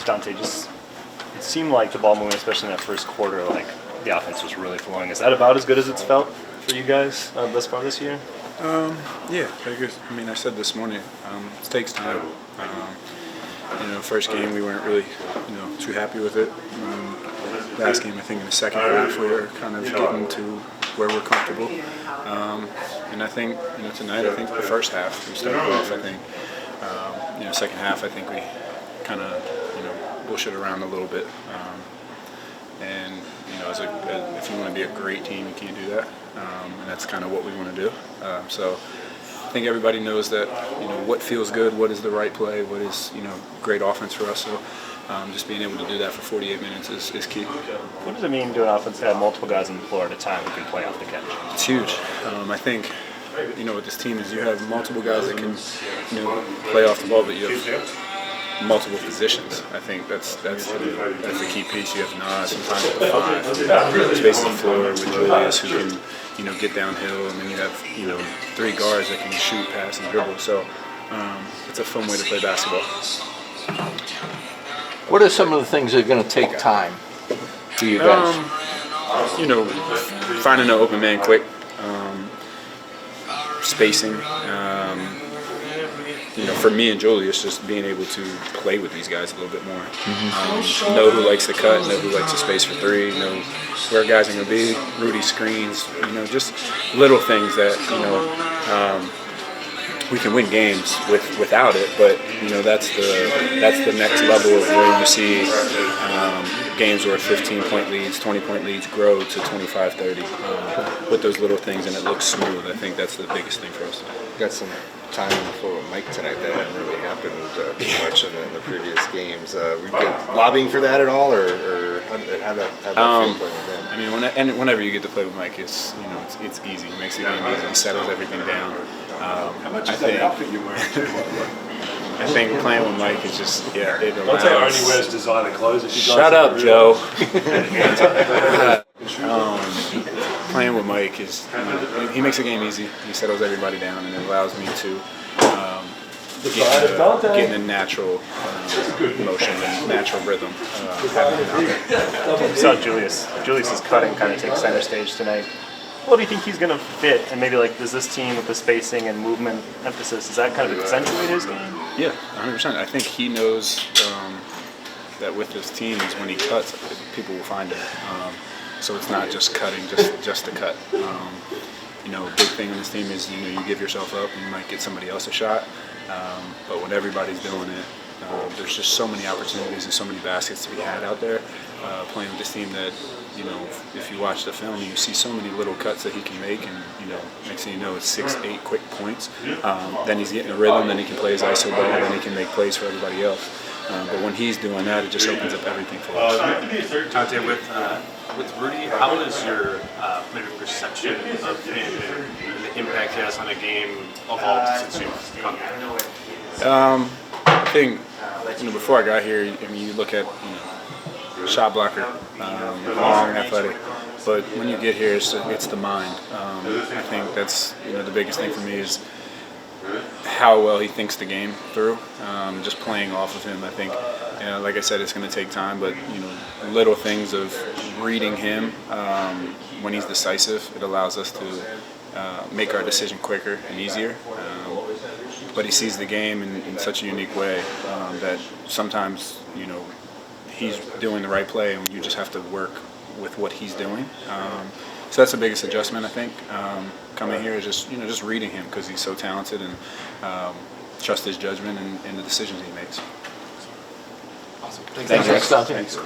Donte, just it seemed like the ball movement, especially in that first quarter, like the offense was really flowing. Is that about as good as it's felt for you guys thus far this year? Yeah, I mean, I said this morning, it takes time. First game we weren't really, too happy with it. Last game, I think in the second half we were kind of getting to where we're comfortable. And I think, tonight, I think the first half we started off. I think, second half I think we kind of, bullshit around a little bit. And if you want to be a great team, you can't do that. And that's kind of what we want to do. So I think everybody knows that, what feels good, what is the right play, what is, great offense for us. So just being able to do that for 48 minutes is key. What does it mean to an offense to have multiple guys on the floor at a time who can play off the catch? It's huge. I think, with this team is you have multiple guys that can, play off the ball, but you have multiple positions. I think that's the key piece. You have Nas sometimes at the 5, space the floor with Julius who can, get downhill, and then you have, 3 guards that can shoot, pass, and dribble. So it's a fun way to play basketball. What are some of the things that are going to take time for you guys? Finding an open man quick, spacing. For me and Julius, just being able to play with these guys a little bit more. Know who likes to cut, know who likes to space for 3, know where guys are going to be, Rudy screens, just little things that, we can win games without it, but, that's the next level of where you see games where 15-point leads, 20-point leads grow to 25, 30 with those little things, and it looks smooth. I think that's the biggest thing for us. Got some time on the floor with Mike tonight that hadn't really happened too much in the previous games. We've been lobbying for that at all, or how that feel playing with him? I mean, whenever you get to play with Mike, it's easy. He makes the game easy. He settles everything down. How much is that outfit you're wearing too, by the way? I think playing with Mike is just, it allows... Donte only wears designer clothes. If you Shut up, Joe. Playing with Mike is, he makes the game easy. He settles everybody down, and it allows me to get in a natural motion and natural rhythm. We saw Julius's cutting kind of take center stage tonight. What do you think he's going to fit? And maybe does this team with the spacing and movement emphasis, does that kind of accentuate his game? Yeah, 100%. I think he knows that with his team is when he cuts, people will find him. So it's not just cutting, just to cut. A big thing on this team is you give yourself up and you might get somebody else a shot. But when everybody's doing it, there's just so many opportunities and so many baskets to be had out there. Playing with this team that, if you watch the film, you see so many little cuts that he can make, and next thing you know, it's 6, 8 quick points. Then he's getting a rhythm, then he can play his ISO ball, then he can make plays for everybody else. But when he's doing that, it just opens up everything for us. Donte, with Rudy, how is your maybe perception of him and the impact he has on a game evolved since you've come here? I think before I got here, you look at shot blocker, long, athletic. But when you get here, it's the mind. I think that's the biggest thing for me is how well he thinks the game through. Just playing off of him, I think. Like I said, it's going to take time, but little things of reading him when he's decisive, it allows us to make our decision quicker and easier. But he sees the game in such a unique way that sometimes he's doing the right play, and you just have to work with what he's doing. So that's the biggest adjustment, I think. Coming here is just reading him because he's so talented, and trust his judgment and the decisions he makes. Awesome. Thanks, Donte. Thanks.